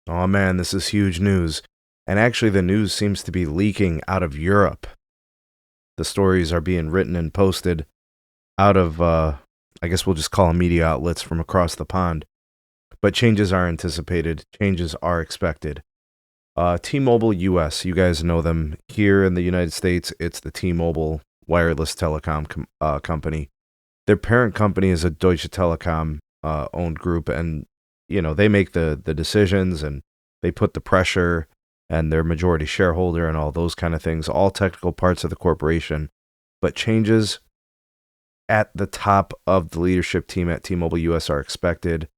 Oh man, this is huge news. And actually, the news seems to be leaking out of Europe. The stories are being written and posted out of, I guess we'll just call them media outlets from across the pond. But changes are anticipated, changes are expected. T-Mobile US, you guys know them. Here in the United States, it's the T-Mobile Wireless Telecom company. Their parent company is a Deutsche Telekom owned group, and they make the decisions and they put the pressure, and they're majority shareholder and all those kind of things, all technical parts of the corporation. But changes at the top of the leadership team at T-Mobile US are expected.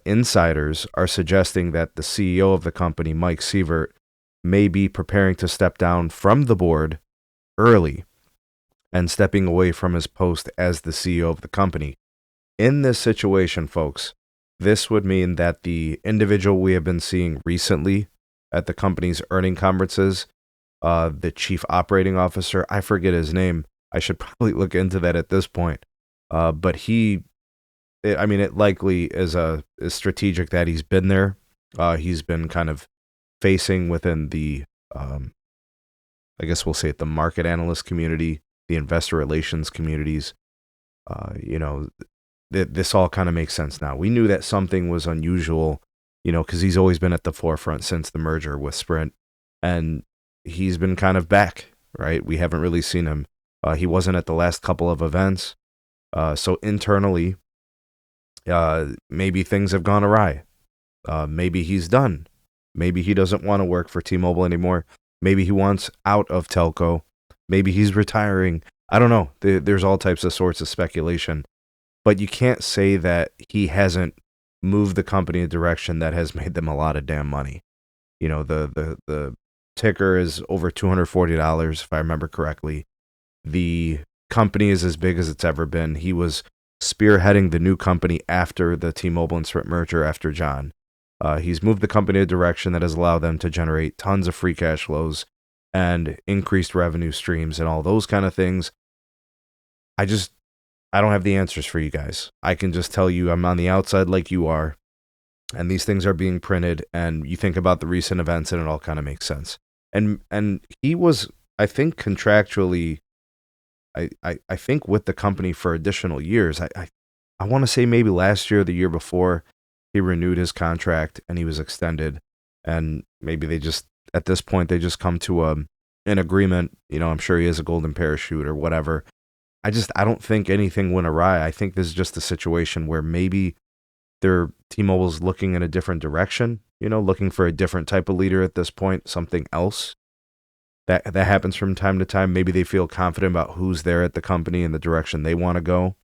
Insiders are suggesting that the CEO of the company, Mike Sievert, may be preparing to step down from the board early and stepping away from his post as the CEO of the company. In this situation, folks, this would mean that the individual we have been seeing recently at the company's earning conferences, the chief operating officer, I forget his name. I should probably look into that at this point. But it likely is strategic that he's been there. He's been kind of facing within the, I guess we'll say it, the market analyst community, the investor relations communities. This all kind of makes sense now. We knew that something was unusual, because he's always been at the forefront since the merger with Sprint, and he's been kind of back, right? We haven't really seen him. He wasn't at the last couple of events. So internally, maybe things have gone awry. Maybe he's done. Maybe he doesn't want to work for T-Mobile anymore. Maybe he wants out of telco. Maybe he's retiring. I don't know. There's all types of sorts of speculation. But you can't say that he hasn't moved the company in a direction that has made them a lot of damn money. The ticker is over $240, if I remember correctly. The company is as big as it's ever been. He was spearheading the new company after the T-Mobile and Sprint merger after John. He's moved the company in a direction that has allowed them to generate tons of free cash flows and increased revenue streams and all those kind of things. I don't have the answers for you guys. I can just tell you I'm on the outside like you are, and these things are being printed, and you think about the recent events and it all kind of makes sense. And he was, I think, contractually, I think with the company for additional years. I want to say maybe last year or the year before, he renewed his contract and he was extended, and maybe they just, at this point, they just come to an agreement. I'm sure he has a golden parachute or whatever. I don't think anything went awry. I think this is just a situation where maybe T-Mobile's looking in a different direction, looking for a different type of leader at this point, something else. That happens from time to time. Maybe they feel confident about who's there at the company and the direction they want to go.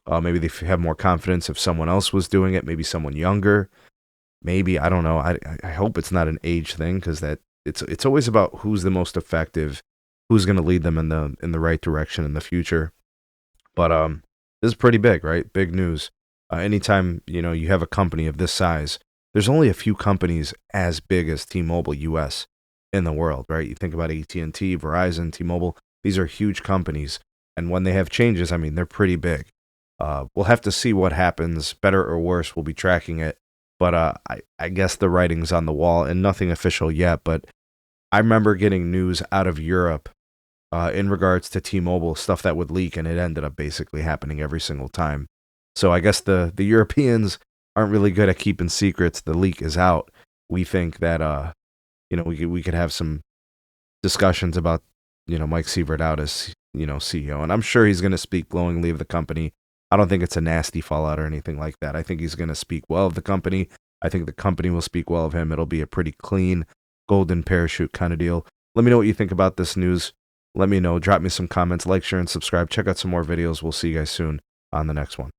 Maybe they have more confidence if someone else was doing it, maybe someone younger. Maybe, I don't know. I hope it's not an age thing, because it's always about who's the most effective, who's going to lead them in the right direction in the future. But this is pretty big, right? Big news. Anytime you have a company of this size, there's only a few companies as big as T-Mobile US in the world, right? You think about AT&T, Verizon, T-Mobile. These are huge companies, and when they have changes, they're pretty big. We'll have to see what happens, better or worse. We'll be tracking it, but I guess the writing's on the wall, and nothing official yet. But I remember getting news out of Europe in regards to T-Mobile, stuff that would leak, and it ended up basically happening every single time. So I guess the Europeans aren't really good at keeping secrets. The leak is out. We think that we could have some discussions about Mike Sievert out as CEO, and I'm sure he's going to speak glowingly of the company. I don't think it's a nasty fallout or anything like that. I think he's going to speak well of the company. I think the company will speak well of him. It'll be a pretty clean golden parachute kind of deal. Let me know what you think about this news. Let me know. Drop me some comments, like, share, and subscribe. Check out some more videos. We'll see you guys soon on the next one.